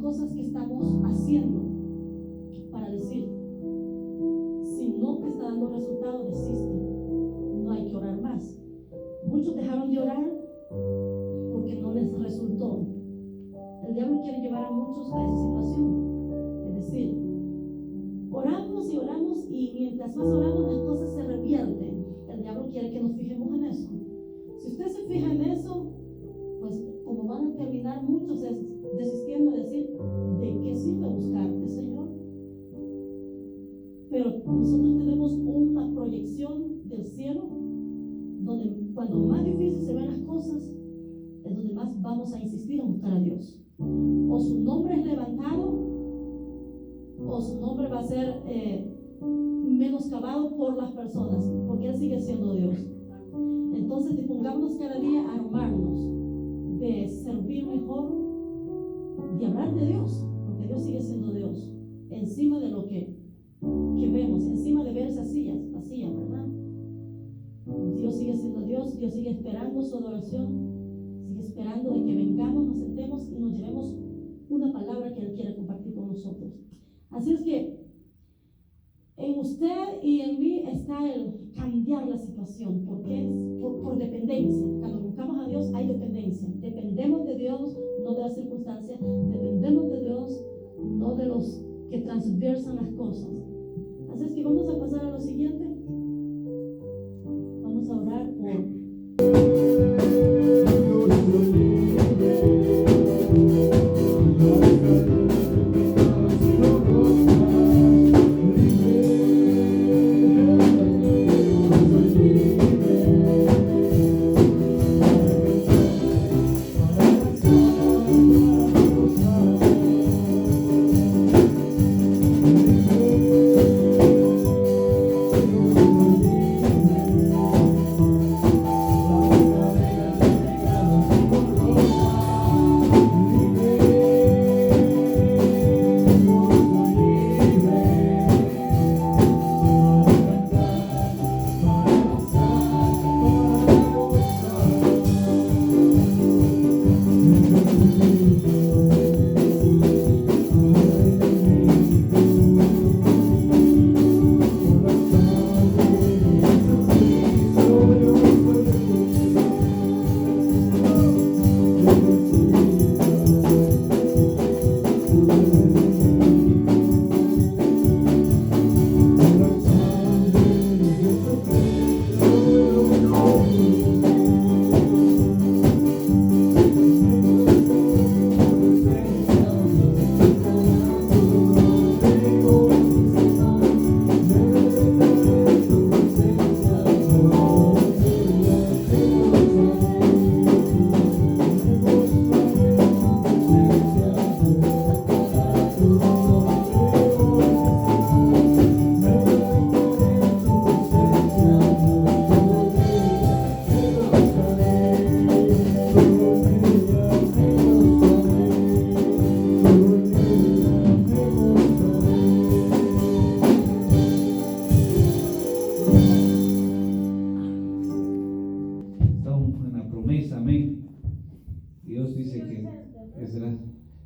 cosas que estamos haciendo para decir, si no te está dando resultado, desiste, no hay que orar más. Muchos dejaron de orar porque no les resultó. El diablo quiere llevar a muchos a esa situación, es decir, oramos y mientras más oramos las cosas se revierten. El diablo quiere que nos fijemos en eso. Si usted se fija en eso, pues como van a terminar muchos desistiendo de decir, ¿de qué sirve buscarte, Señor? Pero nosotros tenemos una proyección del cielo donde cuando más difícil se ven las cosas es donde más vamos a insistir en buscar a Dios. O su nombre es levantado o su nombre va a ser menoscabado por las personas, porque Él sigue siendo Dios. Entonces dispongámonos cada día a armarnos de servir mejor, de hablar de Dios, porque Dios sigue siendo Dios, encima de lo que vemos, encima de ver esas sillas vacías, ¿verdad? Dios sigue siendo Dios, Dios sigue esperando su adoración, sigue esperando de que vengamos, nos sentemos y nos llevemos una palabra que Él quiere compartir con nosotros. Así es que en usted y en mí está el cambiar la situación, porque es por dependencia. Cuando buscamos a Dios hay dependencia. Dependemos de Dios, no de las circunstancias. Dependemos de Dios, no de los que transversan las cosas. Así es que vamos a pasar a lo siguiente. Vamos a orar por...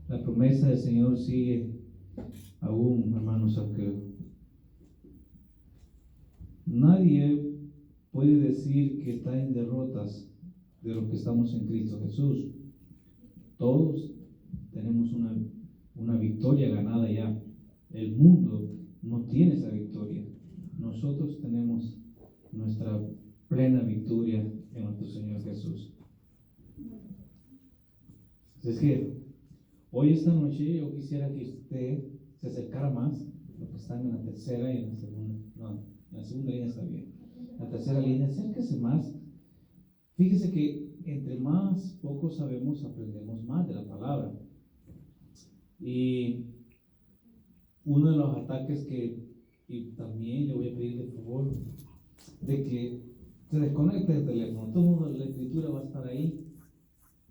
La promesa del Señor sigue aún, hermanos, aunque nadie puede decir que está en derrotas de los que estamos en Cristo Jesús. Todos tenemos una victoria ganada ya. El mundo no tiene esa victoria. Nosotros tenemos nuestra plena victoria en nuestro Señor Jesús. Es que hoy, esta noche, yo quisiera que usted se acercara más, los que están en la tercera y en la segunda. No, en la segunda línea está bien. La tercera línea, acérquese más. Fíjese que entre más poco sabemos, aprendemos más de la palabra. Y uno de los ataques y también le voy a pedir de favor, de que se desconecte el teléfono. Todo la escritura va a estar ahí.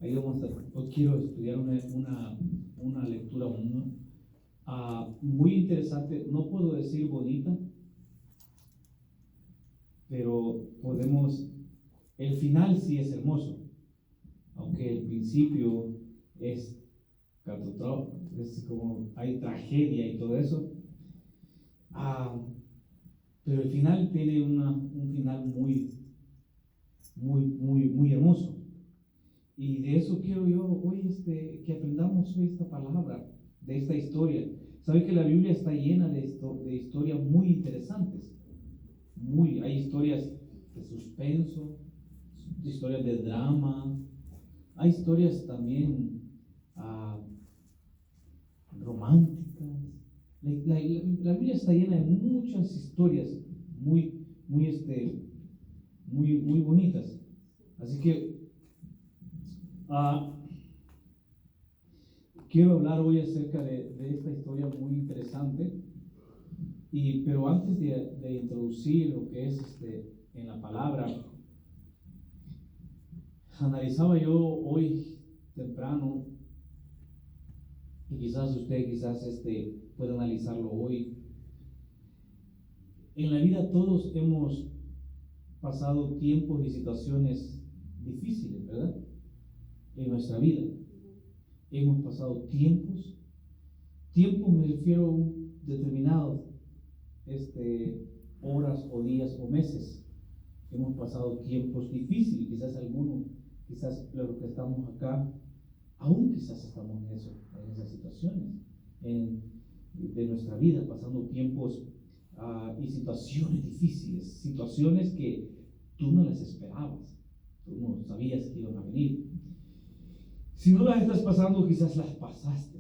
Ahí vamos a estar. Yo quiero estudiar una lectura muy interesante. No puedo decir bonita, pero el final sí es hermoso, aunque el principio es es como hay tragedia y todo eso. Pero el final tiene un final muy hermoso. Y de eso quiero yo hoy que aprendamos hoy esta palabra, de esta historia. Sabe que la Biblia está llena de historias muy interesantes. Hay historias de suspenso, historias de drama, hay historias también románticas. La Biblia está llena de muchas historias muy bonitas. Así que quiero hablar hoy acerca de esta historia muy interesante. Pero antes de introducir lo que es en la palabra, analizaba yo hoy temprano, y quizás usted pueda analizarlo hoy. En la vida todos hemos pasado tiempos y situaciones difíciles, ¿verdad? En nuestra vida hemos pasado tiempos me refiero a un determinado horas o días o meses. Hemos pasado tiempos difíciles, quizás algunos, quizás los que estamos acá, aún quizás estamos en esas situaciones de nuestra vida, pasando tiempos y situaciones difíciles, situaciones que tú no las esperabas, tú no sabías que iban a venir. Si no las estás pasando, quizás las pasaste,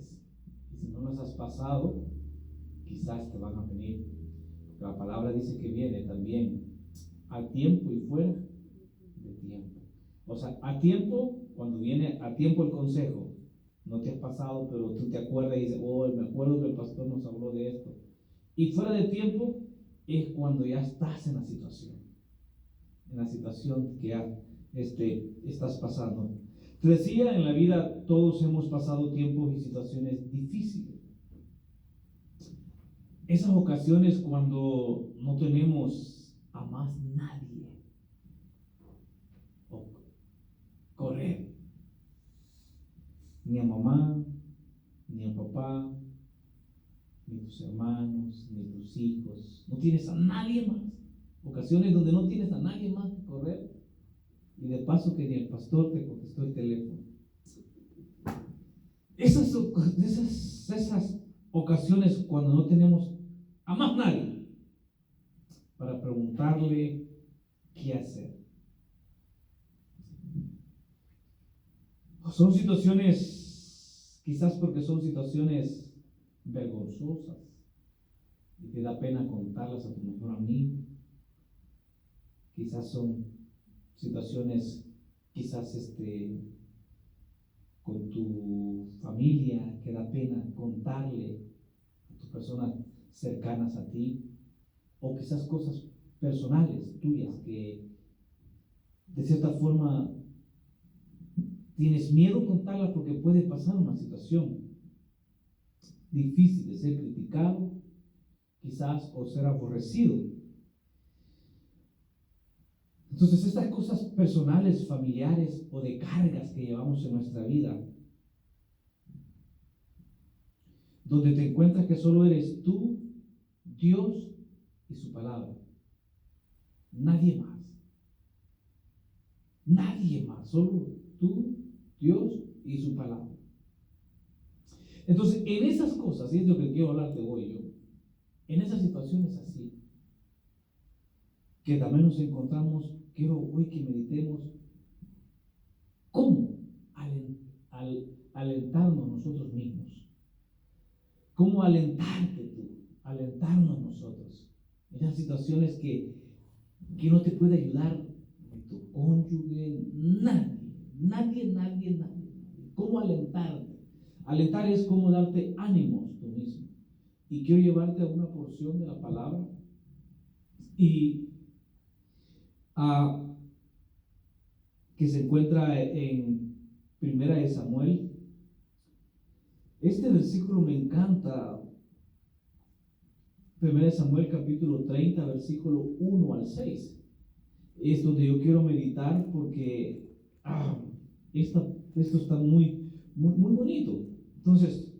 y si no las has pasado, quizás te van a venir. La palabra dice que viene también a tiempo y fuera de tiempo. O sea, a tiempo, cuando viene a tiempo el consejo, no te has pasado, pero tú te acuerdas y dices, me acuerdo que el pastor nos habló de esto. Y fuera de tiempo es cuando ya estás en la situación que ya estás pasando. Te decía, en la vida todos hemos pasado tiempos y situaciones difíciles. Esas ocasiones cuando no tenemos a más nadie o correr, ni a mamá, ni a papá, ni tus hermanos, ni tus hijos, no tienes a nadie más. Ocasiones donde no tienes a nadie más que correr, y de paso que ni el pastor te contestó el teléfono. Esas ocasiones cuando no tenemos a más nadie para preguntarle qué hacer. Son situaciones, quizás porque son situaciones vergonzosas y te da pena contarlas a tu mejor amigo. Quizás son situaciones, con tu familia, que da pena contarle a tus personas cercanas a ti, o quizás cosas personales tuyas que de cierta forma tienes miedo contarlas porque puede pasar una situación difícil de ser criticado, quizás, o ser aborrecido. Entonces, estas cosas personales, familiares o de cargas que llevamos en nuestra vida, donde te encuentras que solo eres tú, Dios y su palabra. Nadie más. Nadie más. Solo tú, Dios y su palabra. Entonces, en esas cosas, y es lo que quiero hablarte hoy yo, en esas situaciones así, que también nos encontramos, quiero hoy que meditemos cómo alentarnos nosotros mismos. ¿Cómo alentarte tú? Alentarnos nosotros. En esas situaciones que no te puede ayudar ni tu cónyuge, nadie. ¿Cómo alentarte? Alentar es como darte ánimos tú mismo. Y quiero llevarte a una porción de la palabra y que se encuentra en Primera de Samuel. Este versículo me encanta. Primera de Samuel capítulo 30, versículo 1 al 6. Es donde yo quiero meditar porque esto está muy bonito. Entonces,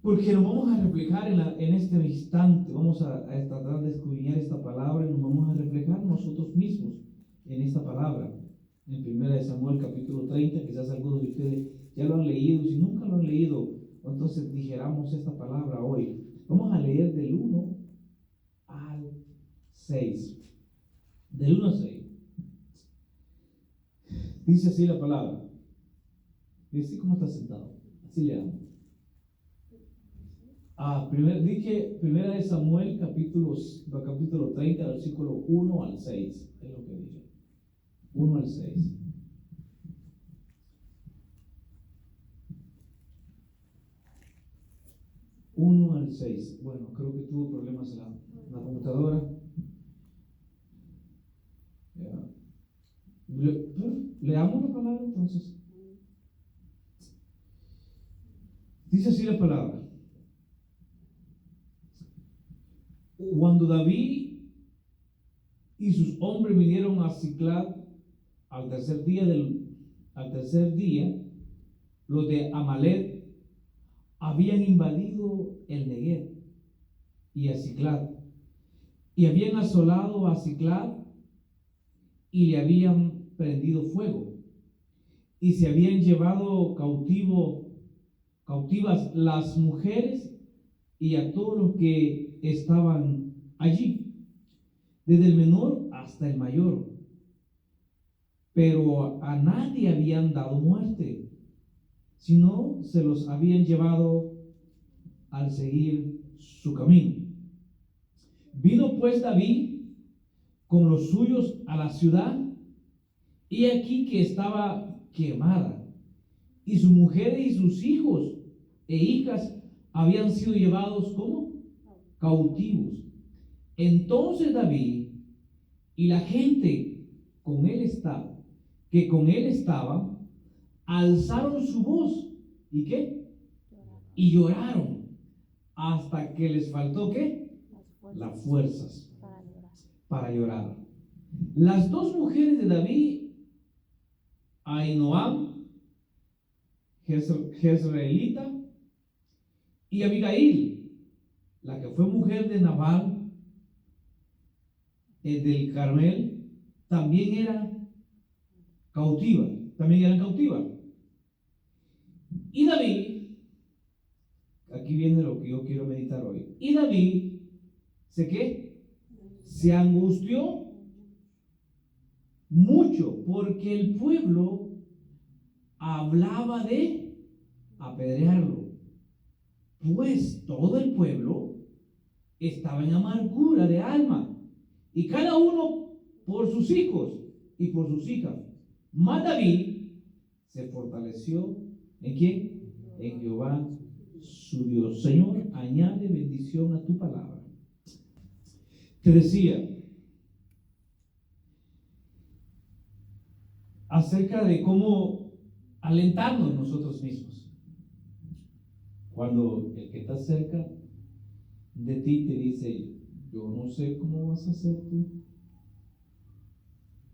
porque nos vamos a reflejar en este instante, vamos a tratar de escudriñar esta palabra y nos vamos a reflejar nosotros mismos en esta palabra. En 1 Samuel capítulo 30, quizás algunos de ustedes ya lo han leído, si nunca lo han leído, entonces dijéramos esta palabra hoy. Vamos a leer del 1 al 6. Del 1 al 6. Dice así la palabra. Dice cómo está sentado. Así le amo. Dije 1 Samuel capítulo 30, versículo 1 al 6. Es lo que dije. 1 al 6. Uno al 6. Bueno, creo que tuvo problemas en la computadora. Leamos la palabra entonces. Dice así la palabra. Cuando David y sus hombres vinieron a Siclag al tercer día, los de Amalek habían invadido el Negev y a Siclag, y habían asolado a Siclag y le habían prendido fuego, y se habían llevado cautivas las mujeres y a todos los que estaban allí, desde el menor hasta el mayor, pero a nadie habían dado muerte, sino se los habían llevado al seguir su camino. Vino pues David con los suyos a la ciudad, y aquí que estaba quemada, y sus mujeres y sus hijos e hijas habían sido llevados como cautivos. Entonces David y la gente que con él estaba, alzaron su voz, ¿y qué? Y lloraron hasta que les faltó ¿qué? Las fuerzas para llorar. Las dos mujeres de David, Ahinoam, jezreelita, y Abigail, la que fue mujer de Nabal, del Carmel, también eran cautivas. Y David, aquí viene lo que yo quiero meditar hoy. Y David, se angustió mucho porque el pueblo hablaba de apedrearlo, pues todo el pueblo estaba en amargura de alma, y cada uno por sus hijos y por sus hijas. Mas David se fortaleció ¿en quién? En Jehová su Dios. Señor, añade bendición a tu palabra. Te decía acerca de cómo alentarnos nosotros mismos. Cuando el que está cerca de ti te dice, yo no sé cómo vas a hacer tú,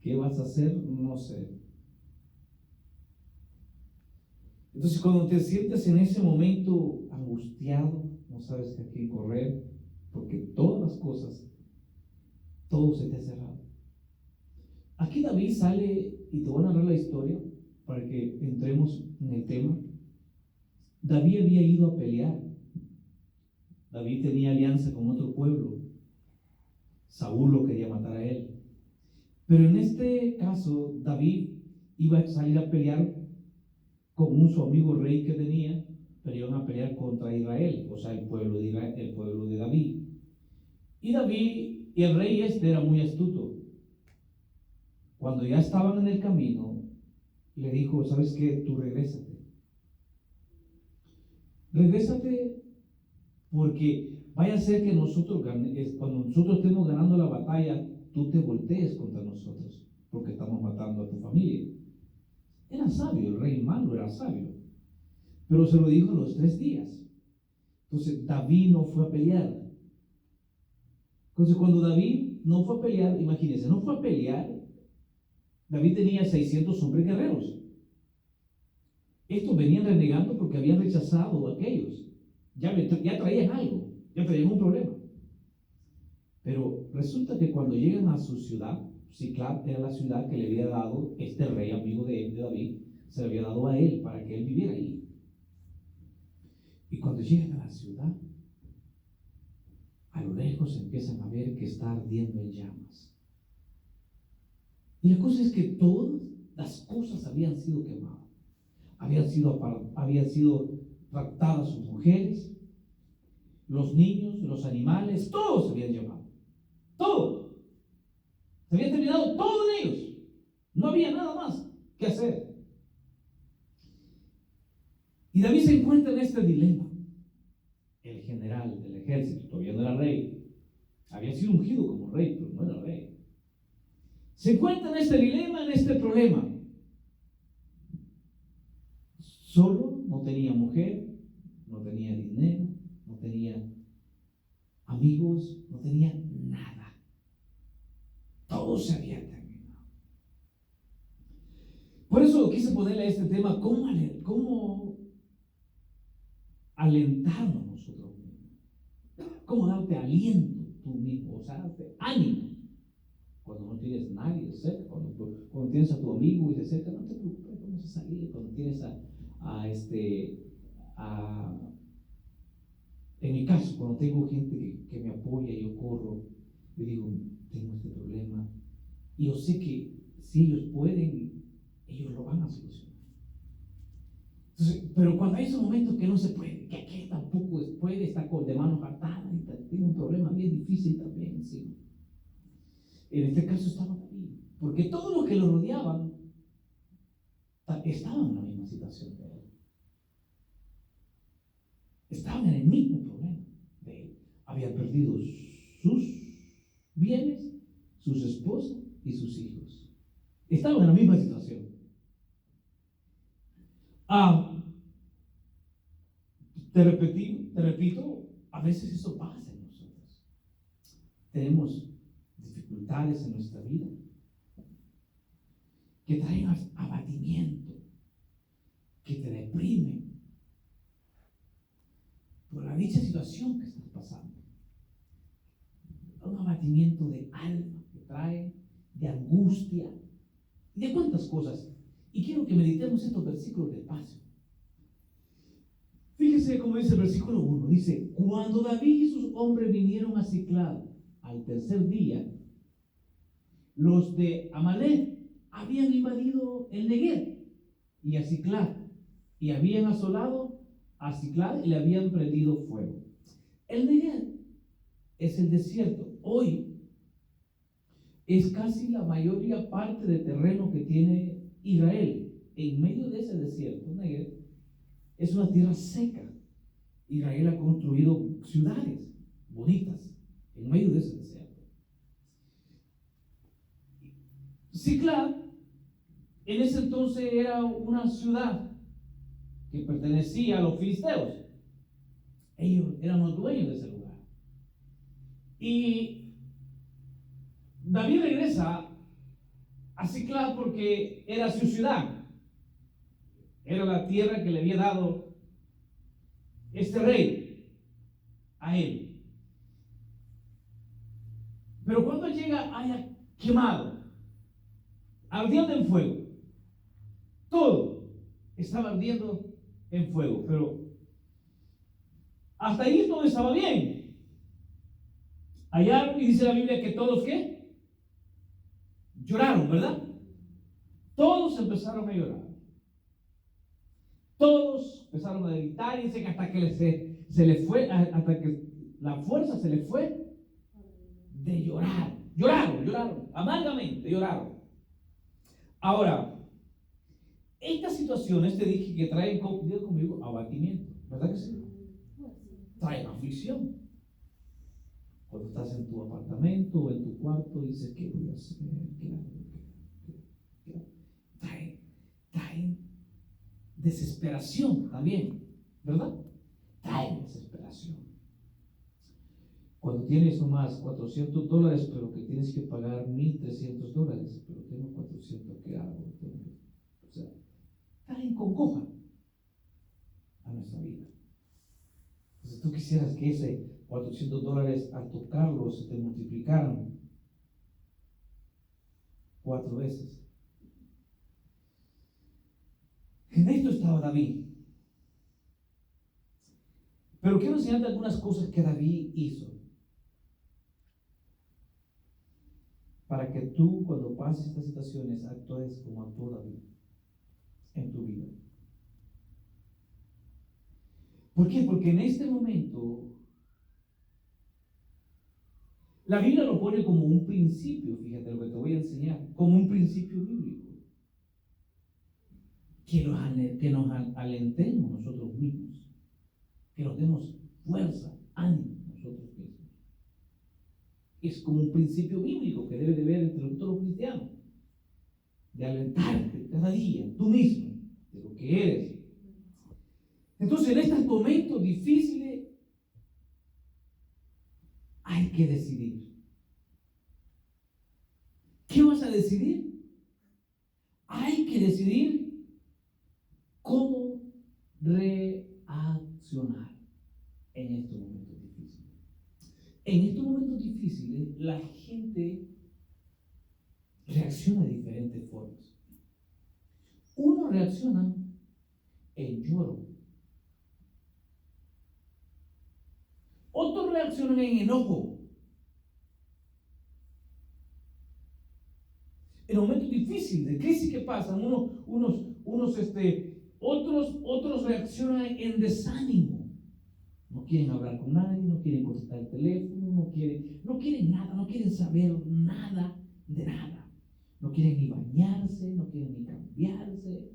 qué vas a hacer, no sé. Entonces cuando te sientes en ese momento angustiado, no sabes a quién correr, porque todas las cosas, todo se te ha cerrado. Aquí David sale, y te voy a narrar la historia para que entremos en el tema. David había ido a pelear. David tenía alianza con otro pueblo. Saúl lo quería matar a él. Pero en este caso, David iba a salir a pelear con su amigo rey que tenía, pero iban a pelear contra Israel, o sea, el pueblo de Israel, el pueblo de David. Y David y el rey era muy astuto. Cuando ya estaban en el camino, le dijo, ¿sabes qué? Tú regrésate. Regrésate, porque vaya a ser que cuando nosotros estemos ganando la batalla, tú te voltees contra nosotros, porque estamos matando a tu familia. Era sabio, el rey malo era sabio, pero se lo dijo a los 3 días. Entonces David no fue a pelear. Entonces cuando David no fue a pelear, imagínense, no fue a pelear. David tenía 600 hombres guerreros. estos venían renegando porque habían rechazado a aquellos. Ya traían algo, ya traían un problema. Pero resulta que cuando llegan a su ciudad, Siclag era la ciudad que le había dado este rey amigo de él, de David, se le había dado a él para que él viviera ahí. Y cuando llegan a la ciudad, a lo lejos empiezan a ver que está ardiendo en llamas. Y la cosa es que todas las cosas habían sido quemadas. Habían sido raptadas sus mujeres, los niños, los animales, todos se habían llevado. Todo. Se había terminado todo en ellos. No había nada más que hacer. Y David se encuentra en este dilema. El general del ejército, todavía no era rey, había sido ungido como rey, pero no era rey. Se encuentra en este dilema, en este problema. Solo no tenía mujer, no tenía dinero, no tenía amigos, no tenía nada. Todo se había terminado. Por eso quise ponerle a este tema, ¿cómo alentarnos nosotros mismos? ¿Cómo darte aliento tú mismo? O sea, darte ánimo. Cuando no tienes nadie cerca, cuando tienes a tu amigo y de cerca, no te preocupes, vamos a salir. Cuando tienes en mi caso, cuando tengo gente que me apoya, yo corro, yo digo, tengo este problema, y yo sé que si ellos pueden, ellos lo van a solucionar. Entonces, pero cuando hay esos momentos que no se puede, que aquel tampoco puede, está de manos atadas y tiene un problema bien difícil también encima. En este caso estaba David, porque todos los que lo rodeaban estaban en la misma situación de él. Estaban en el mismo problema de él. Habían perdido sus bienes, sus esposas y sus hijos. Estaban en la misma situación. Te repito, a veces eso pasa en nosotros. Tenemos dificultades en nuestra vida que traen abatimiento, que te deprimen por la dicha situación que estás pasando. Un abatimiento de alma que trae, de angustia, de cuántas cosas. Y quiero que meditemos estos versículos despacio. Fíjese cómo dice el versículo 1. Dice, cuando David y sus hombres vinieron a Siclag al tercer día, los de Amalek habían invadido el Neguev y a Siclag, y habían asolado a Siclag y le habían prendido fuego. El Neguev es el desierto. Hoy es casi la mayoría parte de terreno que tiene Israel. En medio de ese desierto, Neguev es una tierra seca. Israel ha construido ciudades bonitas en medio de ese desierto. Siclag en ese entonces era una ciudad que pertenecía a los filisteos. Ellos eran los dueños de ese lugar. Y David regresa a Siclag porque era su ciudad. Era la tierra que le había dado este rey a él. Pero cuando llega, haya quemado, ardiendo en fuego. Todo estaba ardiendo en fuego. Pero hasta ahí todo estaba bien. Allá, y dice la Biblia que todos, ¿qué? Lloraron, ¿verdad? Todos empezaron a llorar. Todos empezaron a gritar, y dice que hasta que se le fue, hasta que la fuerza se le fue de llorar. Lloraron, amargamente lloraron. Ahora, estas situaciones te dije que traen conmigo abatimiento, ¿verdad que sí? Traen aflicción. Cuando estás en tu apartamento o en tu cuarto, dices, ¿qué voy a hacer? ¿Qué? Traen desesperación también, ¿verdad? Traen desesperación. Cuando tienes nomás $400, pero que tienes que pagar $1,300, pero tengo 400, ¿qué hago? O sea, traen congoja, tú quisieras que ese $400 al tocarlo se te multiplicaran 4 veces. En esto estaba David. Pero quiero enseñarte algunas cosas que David hizo para que tú, cuando pases estas situaciones, actúes como actuó David en tu vida. ¿Por qué? Porque en este momento la Biblia lo pone como un principio, fíjate lo que te voy a enseñar, como un principio bíblico. Que nos alentemos nosotros mismos, que nos demos fuerza, ánimo nosotros mismos. Es como un principio bíblico que debe de ver entre todos los cristianos, de alentarte cada día, tú mismo, de lo que eres. Entonces, en estos momentos difíciles, hay que decidir. ¿Qué vas a decidir? Hay que decidir cómo reaccionar en estos momentos difíciles. En estos momentos difíciles, la gente reacciona de diferentes formas. Uno reacciona en lloro. Otros reaccionan en enojo. En momentos difíciles, de crisis que pasan, otros reaccionan en desánimo. No quieren hablar con nadie, no quieren contestar el teléfono, no quieren nada, no quieren saber nada de nada. No quieren ni bañarse, no quieren ni cambiarse,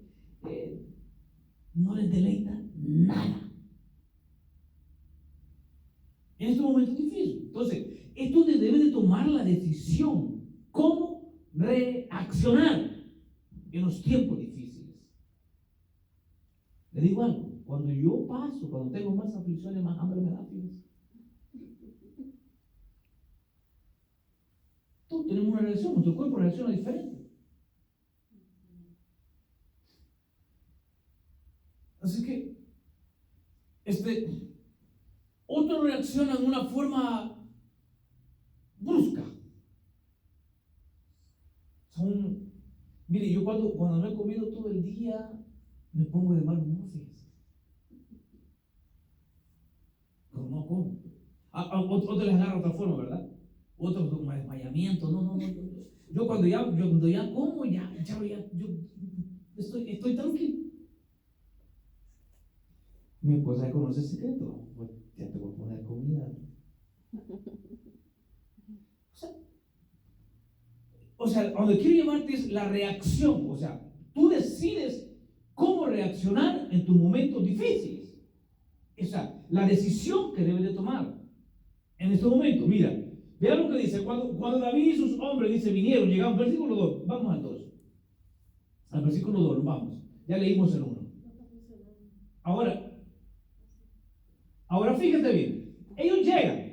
no les deleita nada. En estos momentos difíciles. Entonces, esto debe de tomar la decisión. ¿Cómo reaccionar en los tiempos difíciles? Le digo algo, cuando tengo más aflicciones, más hambre me da, fíjense. Todos tenemos una reacción, nuestro cuerpo reacciona diferente. Así que, otros reaccionan de una forma brusca. Mire, yo cuando no he comido todo el día, me pongo de mal humor, fíjense. Pero no como. Otros les agarra otra forma, ¿verdad? Otros como desmayamiento. No. Yo cuando ya como, yo estoy tranquilo. Mi esposa ya conoce el secreto. Pues ya te voy a poner comida. O sea, donde quiero llevarte es la reacción. O sea, tú decides cómo reaccionar en tus momentos difíciles. Esa, la decisión que debes de tomar en este momento. Mira, vean lo que dice. Cuando David y sus hombres, vinieron, llegaron, versículo 2, vamos al 2. Al versículo 2, vamos. Ya leímos el 1. Ahora fíjate bien. Ellos llegan.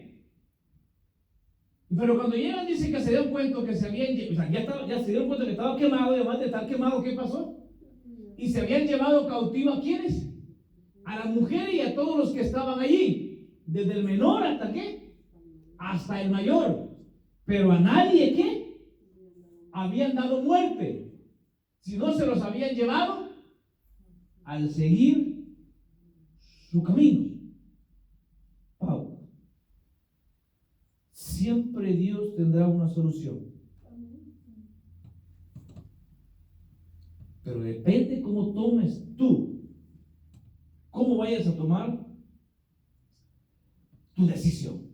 Pero cuando llegan dice que se dieron cuenta que se habían, o sea, ya se dieron cuenta que estaba quemado, y además de estar quemado, ¿qué pasó? Y se habían llevado cautivo ¿a quiénes? A la mujer y a todos los que estaban allí, desde el menor hasta ¿qué? Hasta el mayor. Pero a nadie ¿qué? Habían dado muerte, si no se los habían llevado al seguir su camino. Siempre Dios tendrá una solución. Pero depende cómo tomes tú, cómo vayas a tomar tu decisión.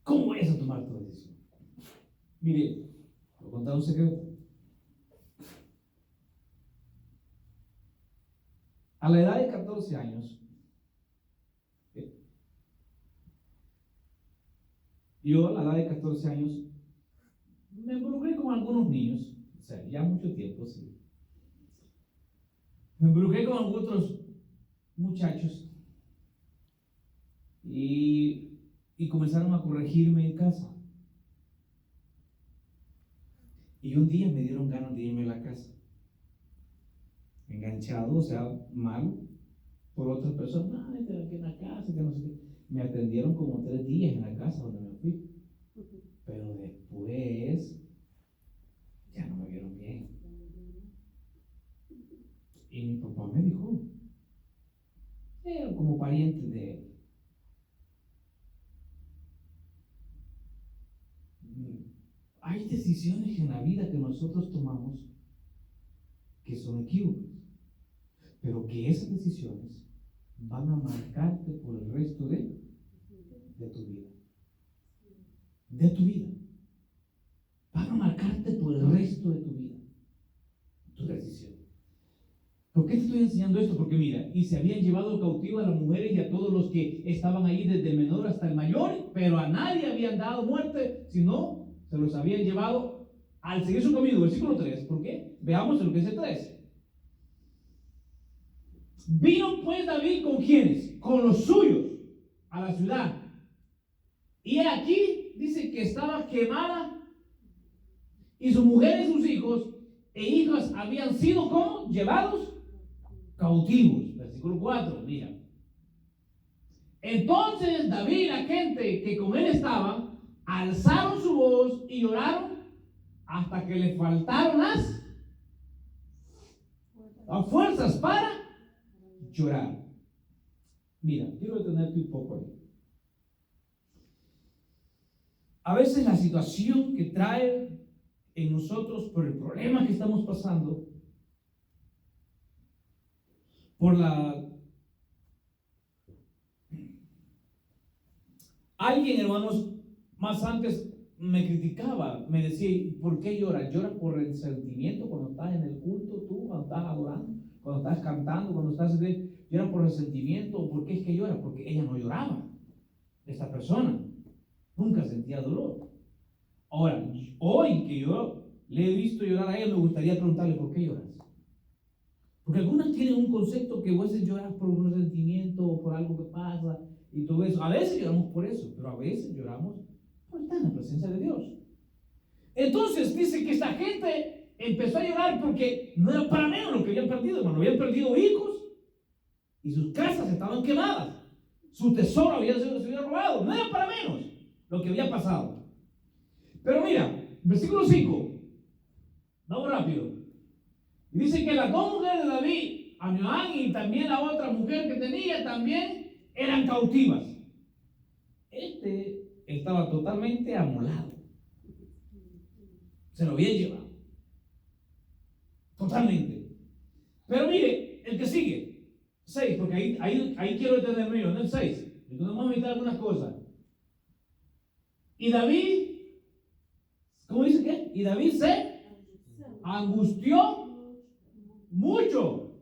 ¿Cómo vayas a tomar tu decisión? Mire, voy a contar un secreto. A la edad de 14 años, yo a la edad de 14 años me involucré con algunos niños, o sea, ya mucho tiempo, sí. Me involucré con otros muchachos y comenzaron a corregirme en casa. Y un día me dieron ganas de irme a la casa, enganchado, o sea, mal, por otras personas, vete aquí en la casa, que no sé qué. Me atendieron como 3 días en la casa donde me fui. Pero después ya no me vieron bien. Y mi papá me dijo, era como pariente de él. Hay decisiones en la vida que nosotros tomamos que son equívocas, pero que esas decisiones van a marcarte por el resto de tu vida. De tu vida. Van a marcarte por el resto de tu vida. Tu decisión. ¿Por qué te estoy enseñando esto? Porque mira, y se habían llevado cautivo a las mujeres y a todos los que estaban ahí, desde el menor hasta el mayor, pero a nadie habían dado muerte, sino se los habían llevado al seguir su camino. Versículo 3. ¿Por qué? Veamos lo que dice 3. Vino pues David ¿con quiénes? Con los suyos a la ciudad. Y aquí dice que estaba quemada y su mujer y sus hijos e hijas habían sido ¿cómo? Llevados cautivos. Versículo 4, mira. Entonces David y la gente que con él estaba alzaron su voz y lloraron hasta que le faltaron las fuerzas para llorar. Mira, quiero detenerte un poco ahí. A veces la situación que trae en nosotros por el problema que estamos pasando, por alguien, hermanos, más antes me criticaba, me decía, ¿por qué lloras? ¿Lloras por resentimiento cuando estás en el culto, tú, cuando estás adorando, cuando estás cantando, cuando estás lloras por resentimiento? ¿Por qué es que lloras? Porque ella no lloraba, esta persona nunca sentía dolor. Ahora, hoy que yo le he visto llorar a ella, me gustaría preguntarle, ¿por qué lloras? Porque algunas tienen un concepto que a veces lloras por un resentimiento o por algo que pasa y todo eso. A veces lloramos por eso, pero a veces lloramos por estar en la presencia de Dios. Entonces dice que esta gente empezó a llorar porque no era para menos lo que habían perdido, hermano. Habían perdido hijos y sus casas estaban quemadas. Su tesoro había sido robado. No era para menos lo que había pasado. Pero mira, versículo 5. Vamos rápido. Y dice que las 2 mujeres de David, Ahinoam y también la otra mujer que tenía, también eran cautivas. Este estaba totalmente amolado. Se lo habían llevado. Totalmente. Pero mire, el que sigue. 6, porque ahí quiero detenerme yo, en el 6. Entonces vamos a evitar algunas cosas. Y David, ¿cómo dice qué? Y David se angustió mucho.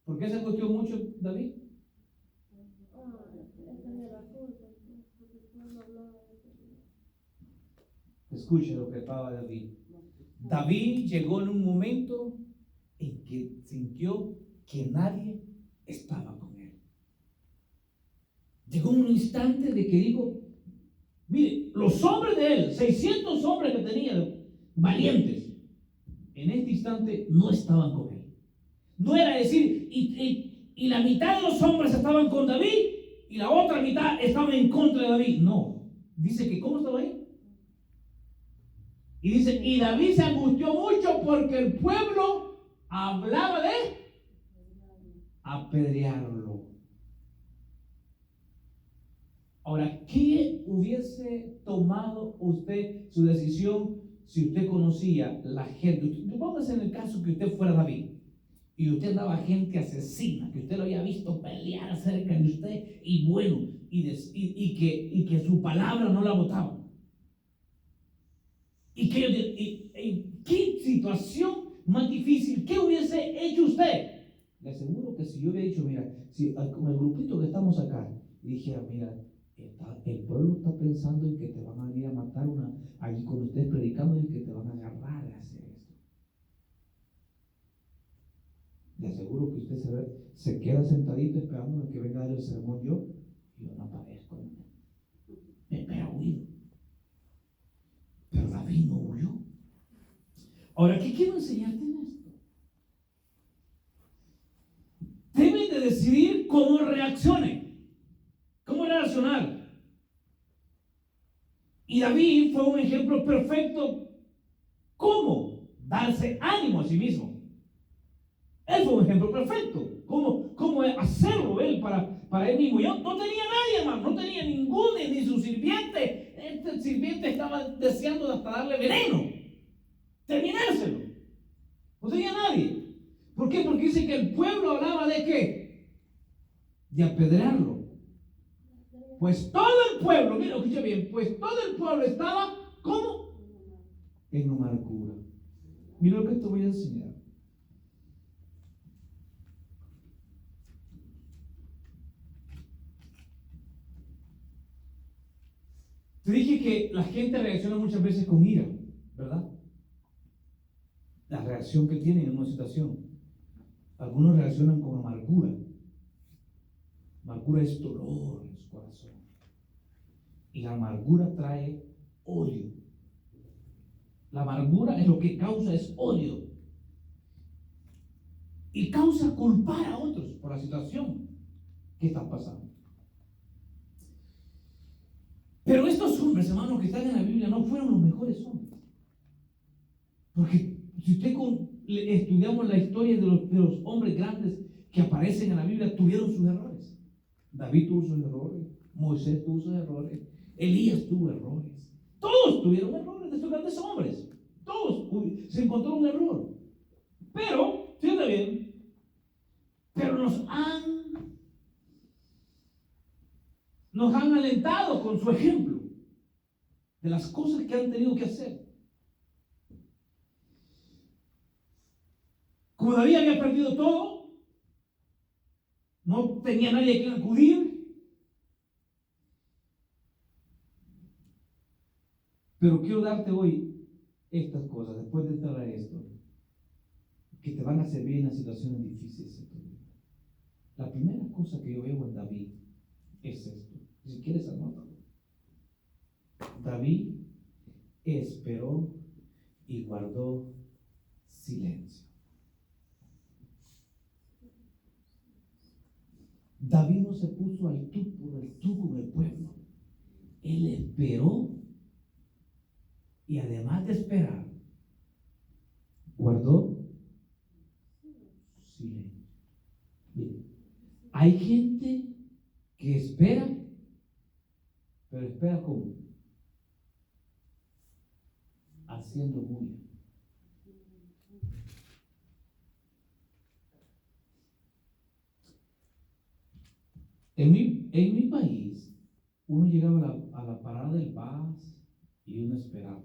¿Por qué se angustió mucho David? Escuche lo que estaba David. David llegó en un momento en que sintió que nadie estaba con él. Llegó un instante de que dijo, mire, los hombres de él, 600 hombres que tenía, valientes, en este instante no estaban con él. No era decir, y la mitad de los hombres estaban con David y la otra mitad estaba en contra de David. No, dice que ¿cómo estaba ahí? Y dice, y David se angustió mucho porque el pueblo hablaba de apedrearlo. Ahora, ¿qué hubiese tomado usted su decisión si usted conocía la gente? Póngase en el caso que usted fuera David y usted andaba gente asesina, que usted lo había visto pelear cerca de usted y bueno, y que su palabra no la votaba. ¿Qué situación más difícil? ¿Qué hubiese hecho usted? Le aseguro que si yo hubiera dicho, mira, si con el grupito que estamos acá, y dijera, mira, el pueblo está pensando en que te van a venir a matar allí cuando estés predicando y que te van a agarrar a hacer esto. Le aseguro que usted se queda sentadito esperando a que venga a dar el sermón yo no aparezco. Me espera huir. Pero David no huyó. Ahora, ¿qué quiero enseñarte en esto? Debe Y David fue un ejemplo perfecto. ¿Cómo darse ánimo a sí mismo? Él fue un ejemplo perfecto. ¿Cómo hacerlo él para él mismo? Yo no tenía nadie, hermano. No tenía ninguno, ni su sirviente. Este sirviente estaba deseando hasta darle veneno, terminárselo. No tenía nadie. ¿Por qué? Porque dice que el pueblo hablaba de ¿qué? De apedrearlo. Pues todo el pueblo, mira, escucha bien, pues todo el pueblo estaba, ¿cómo? En amargura. Mira lo que te voy a enseñar. Te dije que la gente reacciona muchas veces con ira, ¿verdad? La reacción que tienen en una situación. Algunos reaccionan con amargura. Amargura es dolor en su corazón. Y la amargura trae odio. La amargura es lo que causa es odio. Y causa culpar a otros por la situación que están pasando. Pero estos hombres, hermanos, que están en la Biblia no fueron los mejores hombres. Porque si usted estudiamos la historia de los hombres grandes que aparecen en la Biblia, tuvieron sus errores. David tuvo sus errores, Moisés tuvo sus errores, Elías tuvo errores. Todos tuvieron errores de estos grandes hombres. Todos se encontró un error. Pero, fíjate bien, pero nos han alentado con su ejemplo de las cosas que han tenido que hacer. Como David había perdido todo, no tenía nadie a quien acudir, pero quiero darte hoy estas cosas, después de entrar a esto, que te van a servir en las situaciones difíciles de tu vida. La primera cosa que yo veo en David es esto. Si quieres, anótalo. David esperó y guardó silencio. David no se puso al tú con el pueblo. Él esperó y además de esperar, guardó silencio. Bien, hay gente que espera, pero espera ¿cómo? Haciendo bulla. En mi país, uno llegaba a la parada del bus y uno esperaba.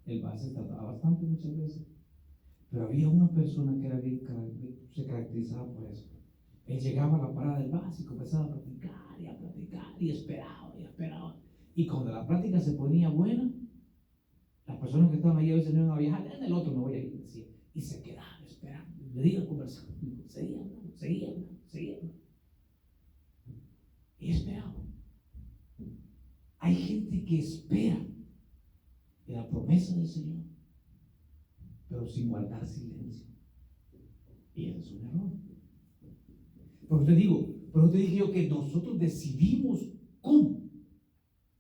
El bus se tardaba bastante muchas veces, pero había una persona que era se caracterizaba por eso. Él llegaba a la parada del bus y comenzaba a platicar y esperaba y esperaba. Y cuando la plática se ponía buena, las personas que estaban ahí a veces no iban a viajar, en el otro me voy a ir, decía, y se quedaban esperando, le iban conversando, seguían. Y esperaban. Hay gente que espera en la promesa del Señor, pero sin guardar silencio. Y eso es un error. Pero te dije yo que nosotros decidimos cómo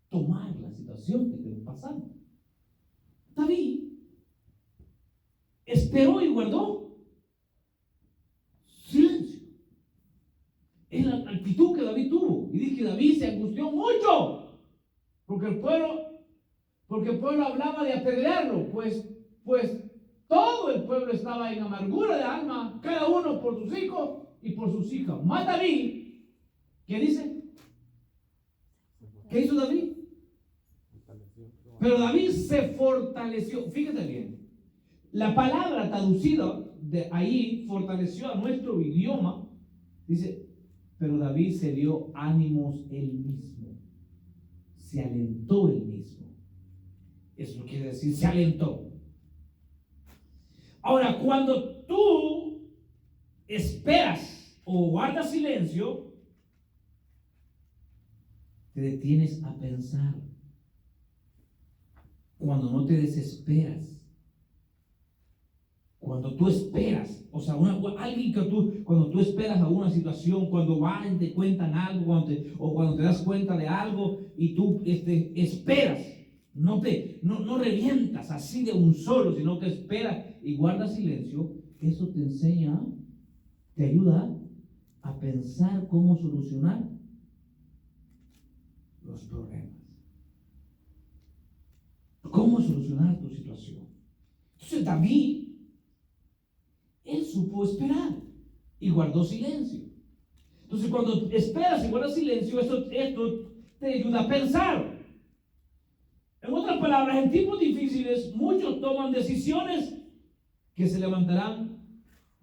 tomar la situación que estamos pasando. David esperó y guardó silencio. Es la actitud que David tuvo. Y dije que David se angustió mucho porque el pueblo hablaba de apedrearlo, pues todo el pueblo estaba en amargura de alma, cada uno por sus hijos y por sus hijas. Más David, ¿qué dice? ¿Qué hizo David? Pero David se fortaleció. Fíjate bien, la palabra traducida de ahí, fortaleció a nuestro idioma, dice, pero David se dio ánimos él mismo, se alentó él mismo. Eso quiere decir, se alentó. Ahora, cuando tú esperas o guardas silencio, te detienes a pensar. Cuando no te desesperas, Cuando tú esperas, o sea, alguien que cuando tú esperas a una situación, cuando van y te cuentan algo, o cuando te das cuenta de algo y tú esperas, no revientas así de un solo, sino que esperas y guardas silencio, eso te enseña, te ayuda a pensar cómo solucionar los problemas. ¿Cómo solucionar tu situación? Entonces David, él supo esperar y guardó silencio. Entonces cuando esperas y guardas silencio, esto te ayuda a pensar. En otras palabras, en tiempos difíciles, muchos toman decisiones que se levantarán,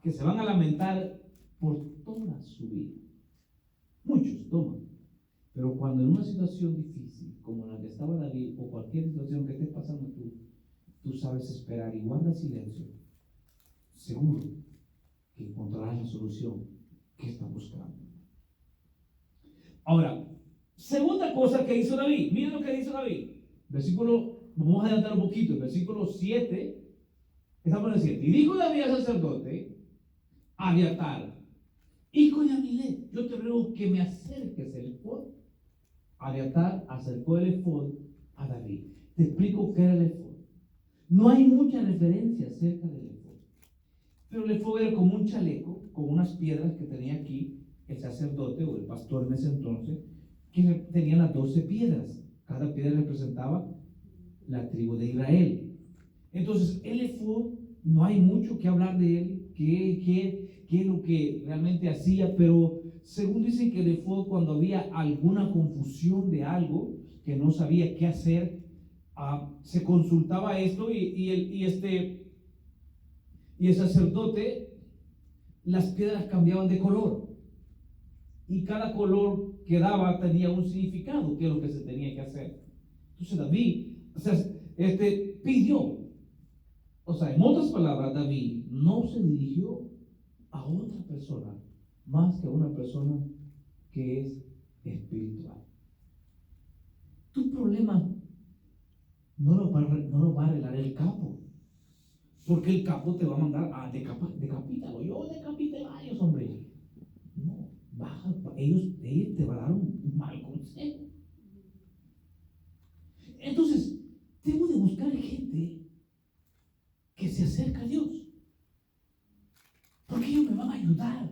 que se van a lamentar por toda su vida. Muchos toman. Pero cuando en una situación difícil, como la que estaba David, o cualquier situación que estés pasando tú sabes esperar y guardas silencio, seguro que encontrarás la solución que estás buscando. Ahora, segunda cosa que hizo David. Miren lo que hizo David. Vamos a adelantar un poquito, el versículo 7, estamos en el 7. Y dijo David al sacerdote Abiatar, hijo de Amilet, yo te ruego que me acerques el efod. Abiatar acercó el efod a David. Te explico qué era el efod. No hay mucha referencia acerca del efod, pero el efod era como un chaleco con unas piedras que tenía aquí el sacerdote o el pastor en ese entonces, que tenía las 12 piedras. Cada piedra representaba la tribu de Israel. Entonces el efod, no hay mucho que hablar de él, qué es lo que realmente hacía, pero según dicen que el efod, cuando había alguna confusión de algo, que no sabía qué hacer, se consultaba esto y el sacerdote, las piedras cambiaban de color y cada color que daba tenía un significado, que es lo que se tenía que hacer. Entonces David, pidió, en otras palabras, David no se dirigió a otra persona más que a una persona que es espiritual. Tu problema no lo va a arreglar el capo, porque el capo te va a mandar a decapítalo. Yo decapité varios, hombre. No, ellos te van a dar un mal consejo. Entonces, debo de buscar gente que se acerca a Dios, porque ellos me van a ayudar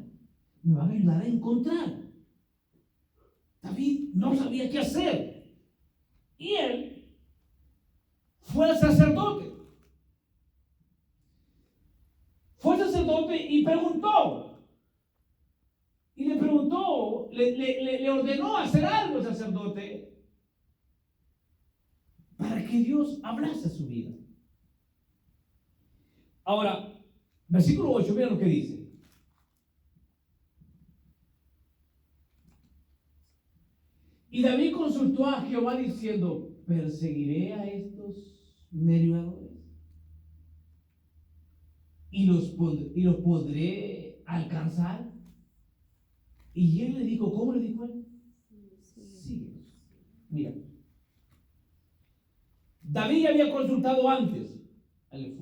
a encontrar. David no sabía qué hacer y él fue al sacerdote. Y preguntó. Y le preguntó, le ordenó hacer algo al sacerdote para que Dios hablase a su vida. Ahora, versículo 8, mira lo que dice. Y David consultó a Jehová diciendo, ¿perseguiré a estos merodeadores? ¿Y los podré alcanzar? Y él le dijo, ¿cómo le dijo él? Síguelos. Mira, David había consultado antes al efod.